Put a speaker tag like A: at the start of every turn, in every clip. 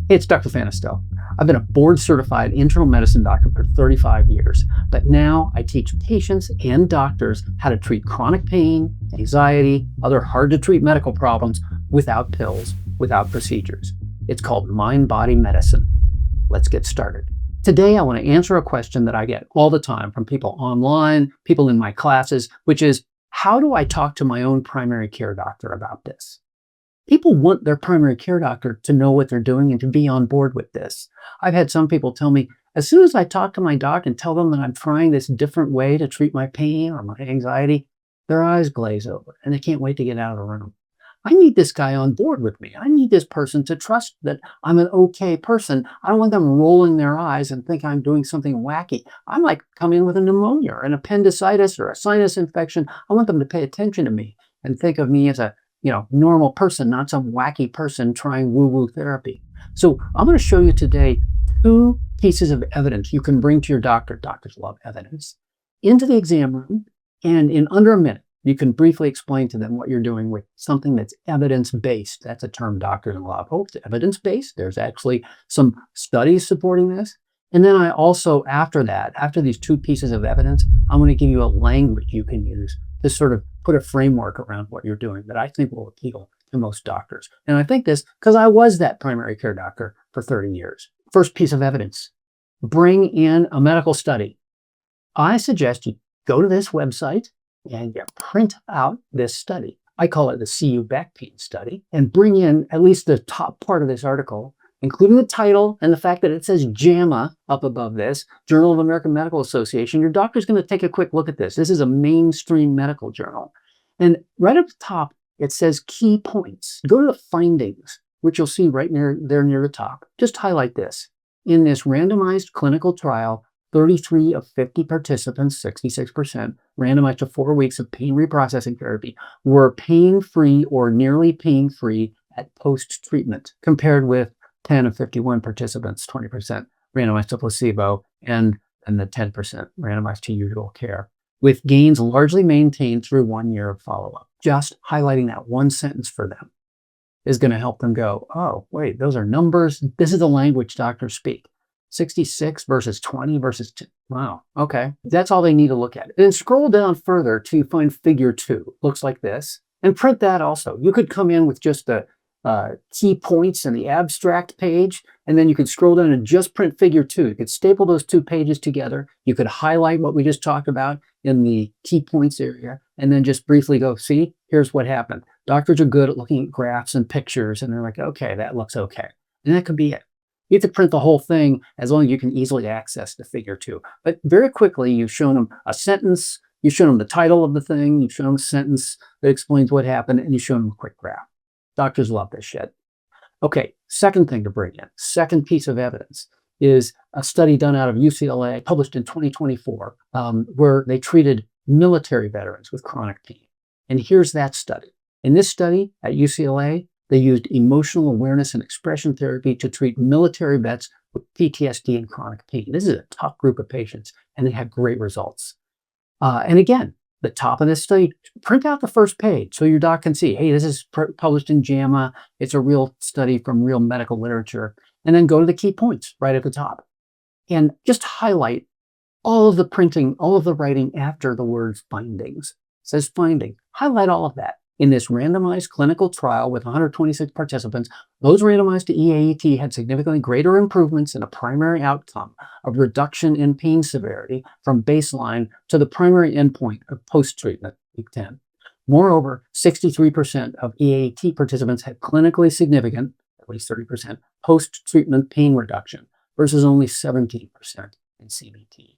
A: Hey, it's Dr. Fanistel. I've been a board-certified internal medicine doctor for 35 years, but now I teach patients and doctors how to treat chronic pain, anxiety, other hard-to-treat medical problems without pills, without procedures. It's called mind-body medicine. Let's get started. Today, I want to answer a question that I get all the time from people online, people in my classes, which is, how do I talk to my own primary care doctor about this? People want their primary care doctor to know what they're doing and to be on board with this. I've had some people tell me, as soon as I talk to my doc and tell them that I'm trying this different way to treat my pain or my anxiety, their eyes glaze over and they can't wait to get out of the room. I need this guy on board with me. I need this person to trust that I'm an okay person. I don't want them rolling their eyes and think I'm doing something wacky. I might come in with a pneumonia or an appendicitis or a sinus infection. I want them to pay attention to me and think of me as a normal person, not some wacky person trying woo-woo therapy. So I'm going to show you today 2 pieces of evidence you can bring to your doctor. Doctors love evidence. Into the exam room, and in under a minute, you can briefly explain to them what you're doing with something that's evidence-based. That's a term doctors love. Oh, it's evidence-based. There's actually some studies supporting this. And then I also, after these 2 pieces of evidence, I'm going to give you a language you can use to sort of put a framework around what you're doing that I think will appeal to most doctors. And I think this because I was that primary care doctor for 30 years. First piece of evidence, bring in a medical study. I suggest you go to this website and you print out this study. I call it the CU back pain study, and bring in at least the top part of this article, including the title and the fact that it says JAMA up above this, Journal of American Medical Association. Your doctor's going to take a quick look at this. This is a mainstream medical journal. And right up the top, it says key points. Go to the findings, which you'll see right near the top. Just highlight this. In this randomized clinical trial, 33 of 50 participants, 66%, randomized to 4 weeks of pain reprocessing therapy, were pain-free or nearly pain-free at post-treatment, compared with 10 of 51 participants, 20%, randomized to placebo, and the 10% randomized to usual care, with gains largely maintained through 1 year of follow-up. Just highlighting that one sentence for them is going to help them go, oh, wait, those are numbers. This is the language doctors speak. 66 versus 20 versus 10. Wow, okay. That's all they need to look at. And then scroll down further to find figure 2. Looks like this. And print that also. You could come in with just the key points in the abstract page, and then you could scroll down and just print figure 2. You could staple those 2 pages together. You could highlight what we just talked about in the key points area, and then just briefly go, see, here's what happened. Doctors are good at looking at graphs and pictures, and they're like, okay, that looks okay. And that could be it. You have to print the whole thing as long as you can easily access the figure 2. But very quickly, you've shown them a sentence, you've shown them the title of the thing, you've shown them a sentence that explains what happened, and you've shown them a quick graph. Doctors love this shit. Okay, second thing to bring in, second piece of evidence, is a study done out of UCLA, published in 2024, where they treated military veterans with chronic pain. And here's that study. In this study at UCLA, they used emotional awareness and expression therapy to treat military vets with PTSD and chronic pain. This is a tough group of patients, and they had great results. And again, the top of this study, print out the first page so your doc can see, hey, this is published in JAMA. It's a real study from real medical literature. And then go to the key points right at the top. And just highlight all of the printing, all of the writing after the words findings. It says finding. Highlight all of that. In this randomized clinical trial with 126 participants, those randomized to EAET had significantly greater improvements in a primary outcome of reduction in pain severity from baseline to the primary endpoint of post-treatment, week 10. Moreover, 63% of EAET participants had clinically significant, at least 30%, post-treatment pain reduction versus only 17% in CBT.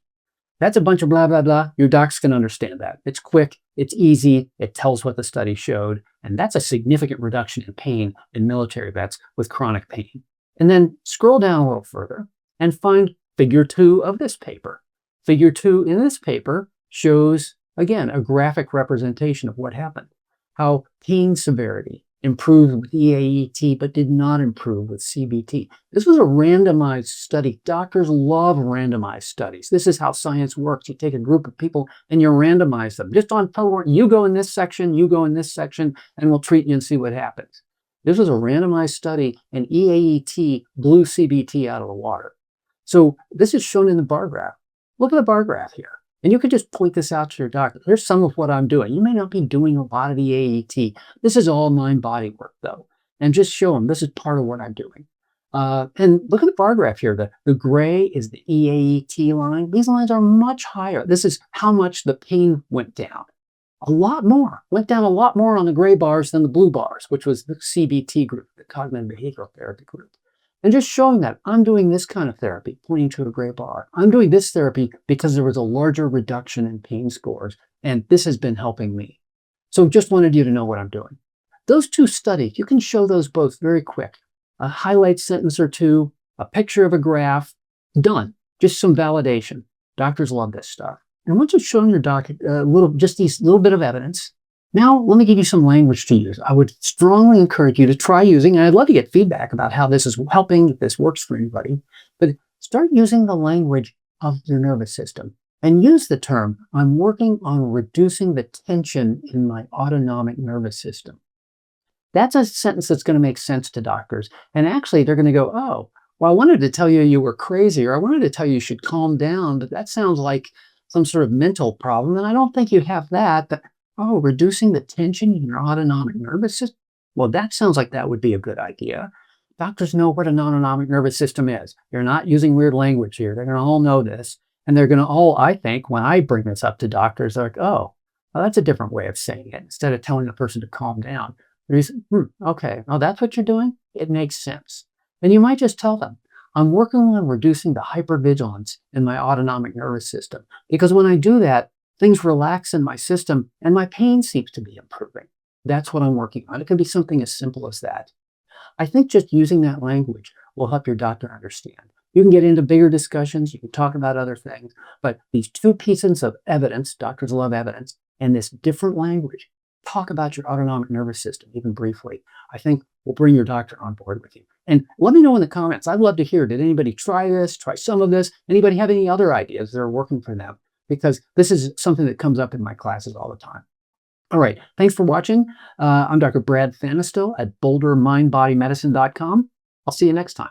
A: That's a bunch of blah, blah, blah. Your docs can understand that. It's quick, it's easy, it tells what the study showed, and that's a significant reduction in pain in military vets with chronic pain. And then scroll down a little further and find figure 2 of this paper. Figure 2 in this paper shows, again, a graphic representation of what happened. How pain severity improved with EAET, but did not improve with CBT. This was a randomized study. Doctors love randomized studies. This is how science works. You take a group of people and you randomize them. Just on PowerPoint, you go in this section, you go in this section, and we'll treat you and see what happens. This was a randomized study, and EAET blew CBT out of the water. So this is shown in the bar graph. Look at the bar graph here. And you can just point this out to your doctor. Here's some of what I'm doing. You may not be doing a lot of EAET. This is all mind body work, though. And just show them this is part of what I'm doing. And look at the bar graph here. The gray is the EAET line. These lines are much higher. This is how much the pain went down. A lot more. Went down a lot more on the gray bars than the blue bars, which was the CBT group, the cognitive behavioral therapy group. And just showing that I'm doing this kind of therapy, pointing to a gray bar. I'm doing this therapy because there was a larger reduction in pain scores, and this has been helping me. So just wanted you to know what I'm doing. Those two studies, you can show those both very quick. A highlight sentence or two, a picture of a graph, done. Just some validation. Doctors love this stuff. And once you've shown your doc just these little bit of evidence, now let me give you some language to use. I would strongly encourage you to try using, and I'd love to get feedback about how this is helping, if this works for anybody, but start using the language of your nervous system and use the term, I'm working on reducing the tension in my autonomic nervous system. That's a sentence that's going to make sense to doctors. And actually, they're going to go, oh, well, I wanted to tell you you were crazy, or I wanted to tell you you should calm down, but that sounds like some sort of mental problem, and I don't think you have that. But, oh, reducing the tension in your autonomic nervous system? Well, that sounds like that would be a good idea. Doctors know what an autonomic nervous system is. You're not using weird language here. They're going to all know this. And they're going to all, I think, when I bring this up to doctors, they're like, oh, well, that's a different way of saying it. Instead of telling the person to calm down, okay, oh, that's what you're doing? It makes sense. And you might just tell them, I'm working on reducing the hypervigilance in my autonomic nervous system. Because when I do that, things relax in my system and my pain seems to be improving. That's what I'm working on. It can be something as simple as that. I think just using that language will help your doctor understand. You can get into bigger discussions, you can talk about other things, but these two pieces of evidence, doctors love evidence, and this different language, talk about your autonomic nervous system, even briefly, I think will bring your doctor on board with you. And let me know in the comments. I'd love to hear, did anybody try this, try some of this? Anybody have any other ideas that are working for them? Because this is something that comes up in my classes all the time. All right, thanks for watching. I'm Dr. Brad Fanistow at BoulderMindBodyMedicine.com. I'll see you next time.